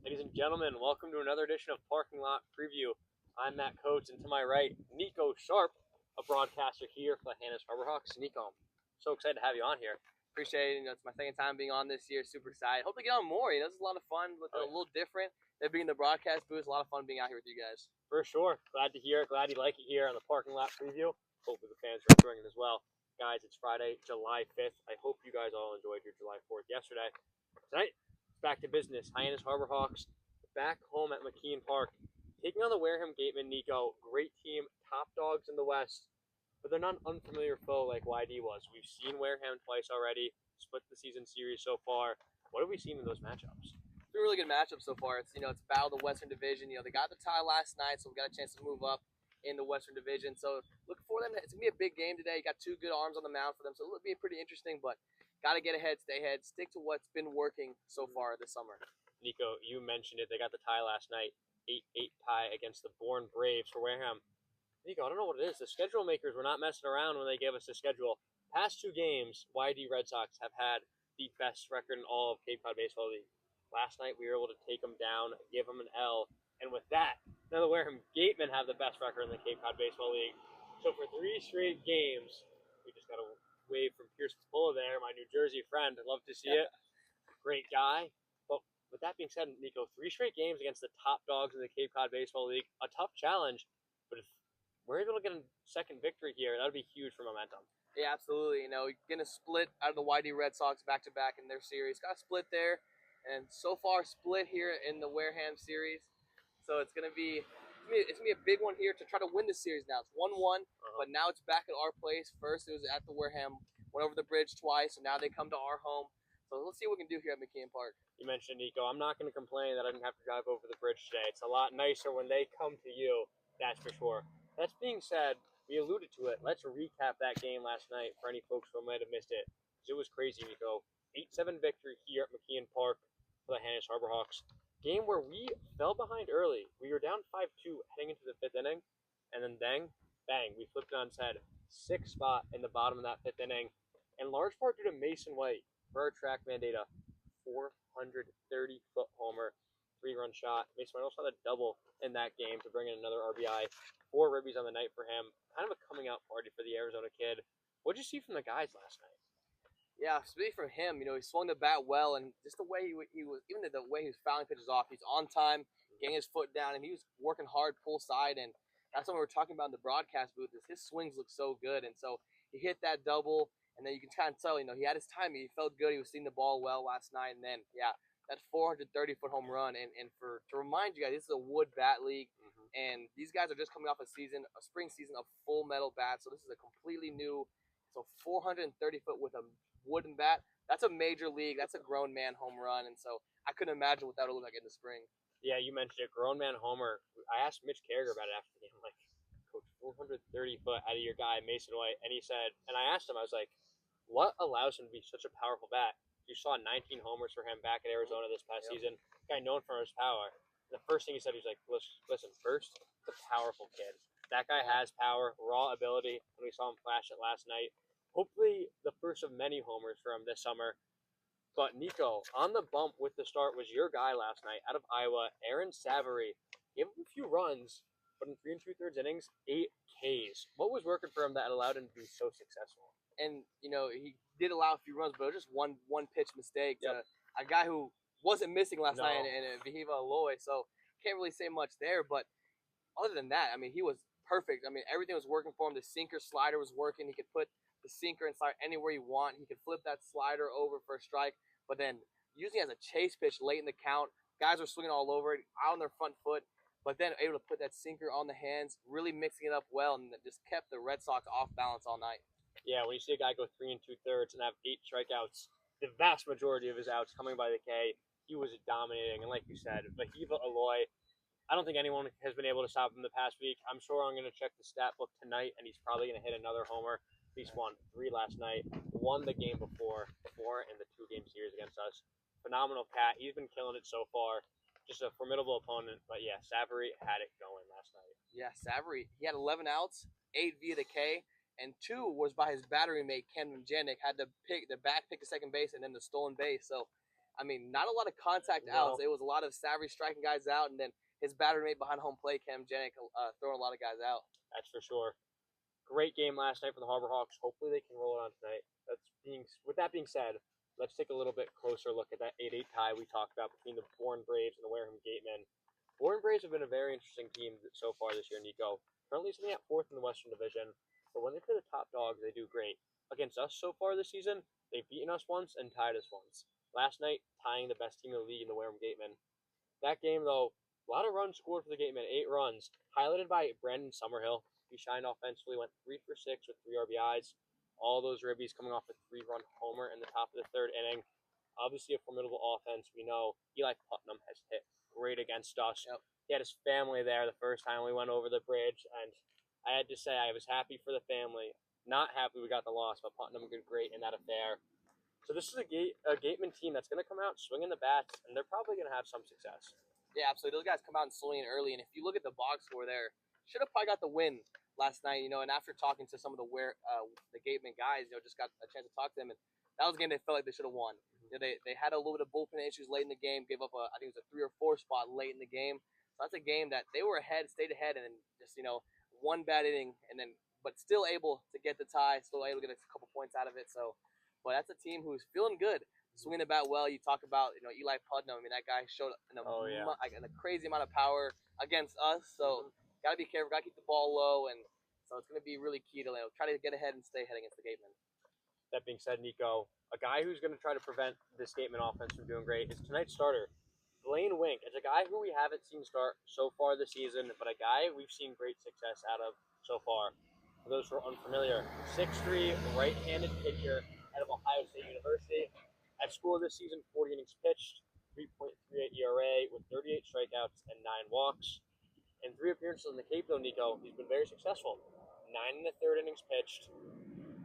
Ladies and gentlemen, welcome to another edition of Parking Lot Preview. I'm Matt Coates, and to my right, Nico Sharp, a broadcaster here for the Hyannis Hawks. Nico, I'm so excited to have you on here. Appreciate it. It's my second time being on this year. Super excited. Hope to get on more. This is a lot of fun. A little different than being in the broadcast booth. A lot of fun being out here with you guys. For sure. Glad to hear it. Glad you like it here on the Parking Lot Preview. Hopefully the fans are enjoying it as well. Guys, it's Friday, July 5th. I hope you guys all enjoyed your July 4th yesterday. Tonight, back to business. Hyannis Hawks back home at McKean Park, taking on the Wareham Gatemen. Nico, great team, top dogs in the West, but they're not an unfamiliar foe like YD was. We've seen Wareham twice already, split the season series so far. What have we seen in those matchups? It's been a really good matchup so far. It's battle of the Western Division. They got the tie last night, so we got a chance to move up in the Western Division. So look for them. It's gonna be a big game today. You got two good arms on the mound for them, so it'll be pretty interesting. But got to get ahead, stay ahead, stick to what's been working so far this summer. Nico, you mentioned it. They got the tie last night, 8-8 tie against the Bourne Braves for Wareham. Nico, I don't know what it is. The schedule makers were not messing around when they gave us the schedule. Past two games, YD Red Sox have had the best record in all of Cape Cod Baseball League. Last night, we were able to take them down, give them an L, and with that, now the Wareham Gatemen have the best record in the Cape Cod Baseball League. So for 3 straight games, we just got a wave from Pierce Capullo there, my New Jersey friend. I'd love to see it. Great guy. But with that being said, Nico, 3 straight games against the top dogs in the Cape Cod Baseball League. A tough challenge, but if we're able to get a second victory here, that would be huge for momentum. Yeah, absolutely. Getting a split out of the YD Red Sox back-to-back in their series. Got a split there, and so far split here in the Wareham series. So it's gonna be a big one here to try to win the series now. It's 1-1, but now it's back at our place. First it was at the Wareham, went over the bridge twice, so now they come to our home. So let's see what we can do here at McKean Park. You mentioned Nico. I'm not going to complain that I didn't have to drive over the bridge today. It's a lot nicer when they come to you, that's for sure. That being said, we alluded to it. Let's recap that game last night for any folks who might have missed it, because it was crazy, Nico. 8-7 victory here at McKean Park for the Hyannis Hawks. Game where we fell behind early. We were down 5-2 heading into the 5th inning, and then bang, we flipped it on its head. 6th spot in the bottom of that 5th inning, in large part due to Mason White. For our track mandate, a 430-foot homer, 3-run shot. Mason White also had a double in that game to bring in another RBI. 4 ribbies on the night for him. Kind of a coming-out party for the Arizona kid. What did you see from the guys last night? Yeah, speaking from him, he swung the bat well, and just the way he was, even the way he was fouling pitches off, he's on time, getting his foot down, and he was working hard, pull side, and that's what we were talking about in the broadcast booth. Is his swings look so good, and so he hit that double, and then you can kind of tell, he had his timing, he felt good, he was seeing the ball well last night, and then that 430-foot home run, and to remind you guys, this is a wood bat league, and these guys are just coming off a spring season of full metal bats, so this is a completely new. So 430-foot with a wooden bat, that's a major league. That's a grown man home run. And so I couldn't imagine what that would look like in the spring. Yeah, you mentioned it, grown man homer. I asked Mitch Carriger about it after the game. I'm like, Coach, 430-foot out of your guy, Mason White. And he said, and I asked him, I was like, what allows him to be such a powerful bat? You saw 19 homers for him back at Arizona this past season. Guy known for his power. The first thing he said, he was like, listen, first, it's a powerful kid. That guy has power, raw ability, and we saw him flash it last night. Hopefully the first of many homers for him this summer. But Nico, on the bump with the start was your guy last night out of Iowa, Aaron Savary. Gave him a few runs, but in 3 2/3 innings, 8 Ks. What was working for him that allowed him to be so successful? And, he did allow a few runs, but it was just one pitch mistake to a guy who wasn't missing last night in Vihiva Aloy. So can't really say much there. But other than that, he was perfect. Everything was working for him. The sinker slider was working. He could put the sinker and slider anywhere you want. He could flip that slider over for a strike, but then using it as a chase pitch late in the count, guys were swinging all over it, out on their front foot, but then able to put that sinker on the hands, really mixing it up well, and just kept the Red Sox off balance all night. Yeah, when you see a guy go 3 2/3 and have 8 strikeouts, the vast majority of his outs coming by the K, he was dominating. And like you said, Vahiva Aloy, I don't think anyone has been able to stop him the past week. I'm sure I'm going to check the stat book tonight, and he's probably going to hit another homer. At least won 3 last night, won the game before, 4 in the 2-game series against us. Phenomenal cat. He's been killing it so far. Just a formidable opponent. But yeah, Savary had it going last night. Yeah, Savary, he had 11 outs, 8 via the K, and 2 was by his battery mate, Camden Janik. Had the back pick to second base and then the stolen base. So I mean, not a lot of contact No. outs. It was a lot of Savary striking guys out, and then his battery mate behind home plate, Cam Janik, throwing a lot of guys out. That's for sure. Great game last night for the Harbor Hawks. Hopefully they can roll it on tonight. With that being said, let's take a little bit closer look at that 8-8 tie we talked about between the Bourne Braves and the Wareham Gatemen. Bourne Braves have been a very interesting team so far this year, Nico. Currently sitting at 4th in the Western Division, but when they play the top dogs, they do great. Against us so far this season, they've beaten us once and tied us once. Last night, tying the best team in the league in the Wareham Gatemen. That game, though, a lot of runs scored for the Gatemen, 8 runs, highlighted by Brandon Summerhill. He shined offensively, went 3 for 6 with 3 RBIs. All those ribbies coming off a 3-run homer in the top of the 3rd inning. Obviously a formidable offense. We know Eli Putnam has hit great against us. Yep. He had his family there the first time we went over the bridge, and I had to say I was happy for the family. Not happy we got the loss, but Putnam did great in that affair. So this is a Gateman team that's going to come out swinging the bats, and they're probably going to have some success. Yeah, absolutely. Those guys come out and swinging early, and if you look at the box score there, should have probably got the win last night, and after talking to some of the Gateman guys, just got a chance to talk to them, and that was a game they felt like they should have won. They had a little bit of bullpen issues late in the game, gave up I think it was a 3 or 4 spot late in the game. So that's a game that they were ahead, stayed ahead, and then just one bad inning, but still able to get the tie, still able to get a couple points out of it. So, but that's a team who's feeling good. Swinging the bat well. You talk about Eli Putnam. I mean, that guy showed a crazy amount of power against us. So got to be careful. Got to keep the ball low, and so it's going to be really key to try to get ahead and stay ahead against the Gatemen. That being said, Nico, a guy who's going to try to prevent this Gateman offense from doing great is tonight's starter, Blaine Wink. It's a guy who we haven't seen start so far this season, but a guy we've seen great success out of so far. For those who are unfamiliar, 6'3", right-handed pitcher out of Ohio State University. At school this season, 40 innings pitched, 3.38 ERA with 38 strikeouts and 9 walks. In 3 appearances in the Cape, though, Nico, he's been very successful. 9 in the 3rd innings pitched,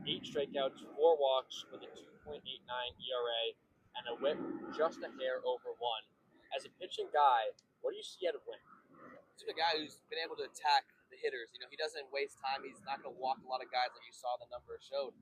8 strikeouts, 4 walks with a 2.89 ERA and a whip just a hair over 1. As a pitching guy, what do you see out of Wink? He's a guy who's been able to attack the hitters. He doesn't waste time. He's not going to walk a lot of guys like you saw the number showed.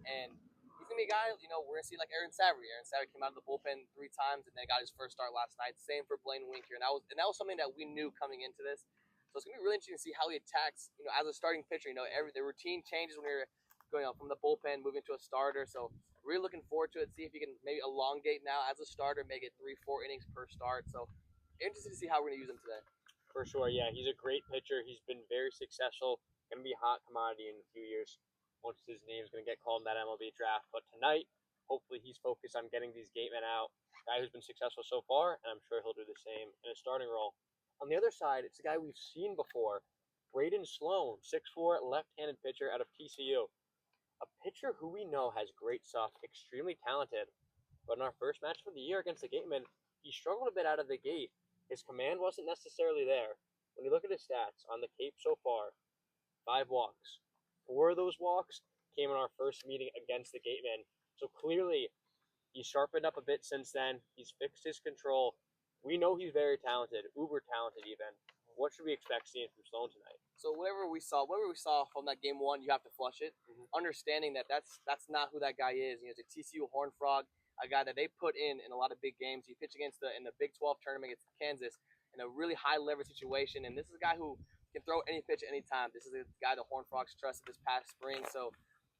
And he's going to be a guy, we're going to see like Aaron Savary. Aaron Savary came out of the bullpen 3 times and then got his first start last night. Same for Blaine Wink here. And that was something that we knew coming into this. So it's going to be really interesting to see how he attacks, as a starting pitcher. The routine changes when you're going from the bullpen, moving to a starter. So really looking forward to it. See if he can maybe elongate now as a starter, make it 3-4 innings per start. So interested to see how we're going to use him today. For sure, yeah. He's a great pitcher. He's been very successful. Going to be a hot commodity in a few years once his name's going to get called in that MLB draft. But tonight, hopefully he's focused on getting these Gatemen out. Guy who's been successful so far, and I'm sure he'll do the same in a starting role. On the other side, it's a guy we've seen before, Braden Sloan, 6'4", left-handed pitcher out of TCU. A pitcher who we know has great stuff, extremely talented. But in our first match for the year against the Gatemen, he struggled a bit out of the gate. His command wasn't necessarily there. When you look at his stats on the Cape so far, 5 walks. 4 of those walks came in our first meeting against the Gatemen. So clearly, he's sharpened up a bit since then. He's fixed his control. We know he's very talented, uber talented even. What should we expect seeing from Sloan tonight? So whatever we saw from that game 1, you have to flush it. Understanding that that's not who that guy is. He's a TCU Horned Frog, a guy that they put in a lot of big games. He pitched in the Big 12 tournament against Kansas in a really high leverage situation. And this is a guy who can throw any pitch at any time. This is a guy the Horned Frogs trusted this past spring. So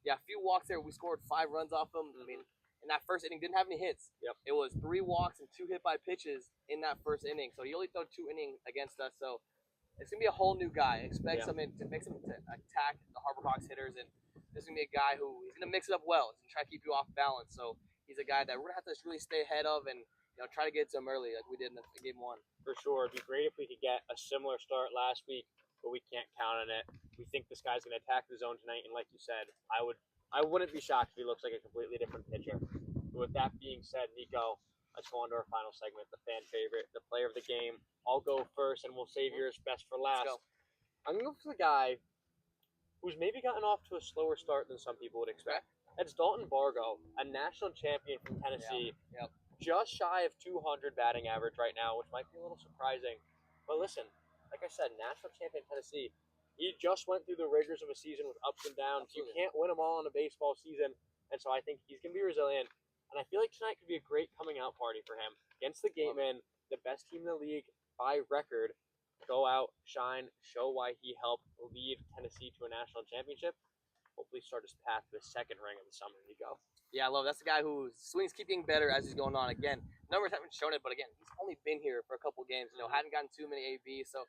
yeah, a few walks there. We scored 5 runs off him. I mean, in that first inning, didn't have any hits. Yep. It was 3 walks and 2 hit by pitches in that first inning. So he only threw 2 innings against us. So it's gonna be a whole new guy. Expect something to make some to attack the Harbor Hawks hitters, and this is gonna be a guy who he's gonna mix it up well. He's gonna try to keep you off balance. So he's a guy that we're gonna have to really stay ahead of and try to get to him early like we did in game 1. For sure, it'd be great if we could get a similar start last week, but we can't count on it. We think this guy's gonna attack the zone tonight, and like you said, I wouldn't be shocked if he looks like a completely different pitcher. But with that being said, Nico, let's go on to our final segment, the fan favorite, the player of the game. I'll go first, and we'll save yours best for last. Let's go. I'm going to go for the guy who's maybe gotten off to a slower start than some people would expect. That's Dalton Bargo, a national champion from Tennessee. Yep. Just shy of 200 batting average right now, which might be a little surprising. But listen, like I said, national champion Tennessee. He just went through the rigors of a season with ups and downs. Absolutely. You can't win them all in a baseball season. And so I think he's going to be resilient. And I feel like tonight could be a great coming out party for him against the Gatemen, the best team in the league by record. Go out, shine, show why he helped lead Tennessee to a national championship. Hopefully, start his path to his second ring in the summer. Nico. Yeah, I love it. That's the guy whose swings keep getting better as he's going on. Again, numbers haven't shown it, but again, he's only been here for a couple games. Hadn't gotten too many ABs, so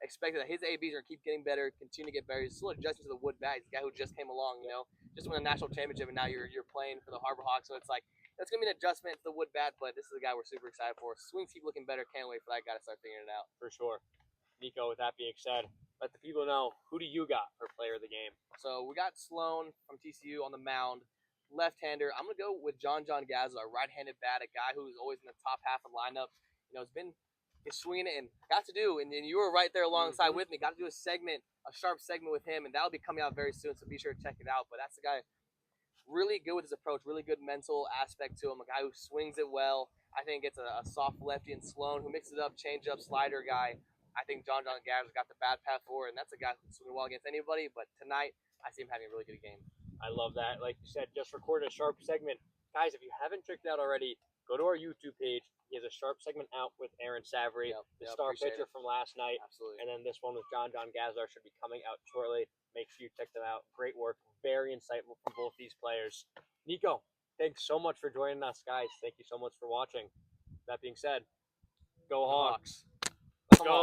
expect that his ABs are going to keep getting better, continue to get better. He's still adjusting to the wood bat. He's a guy who just came along, just won a national championship, and now you're playing for the Harbor Hawks. So it's like that's going to be an adjustment to the wood bat, but this is a guy we're super excited for. Swings keep looking better. Can't wait for that guy to start figuring it out. For sure. Nico, with that being said, let the people know, who do you got for player of the game? So we got Sloan from TCU on the mound, left-hander. I'm going to go with John Gazza, a right-handed bat, a guy who's always in the top half of the lineup. He's swinging it and got to do, and you were right there alongside with me, got to do a sharp segment with him, and that'll be coming out very soon, so be sure to check it out. But that's the guy really good with his approach, really good mental aspect to him, a guy who swings it well. I think it's a soft lefty and Sloan who mixes it up, change-up, slider guy. I think John Gazza's got the bad path forward, and that's a guy who can swing well against anybody. But tonight, I see him having a really good game. I love that. Like you said, just recorded a sharp segment. Guys, if you haven't checked it out already, go to our YouTube page. He has a sharp segment out with Aaron Savory, the star pitcher from last night. Absolutely. And then this one with John Gazza should be coming out shortly. Make sure you check them out. Great work. Very insightful from both these players. Nico, thanks so much for joining us, guys. Thank you so much for watching. That being said, go Hawks. Let's go.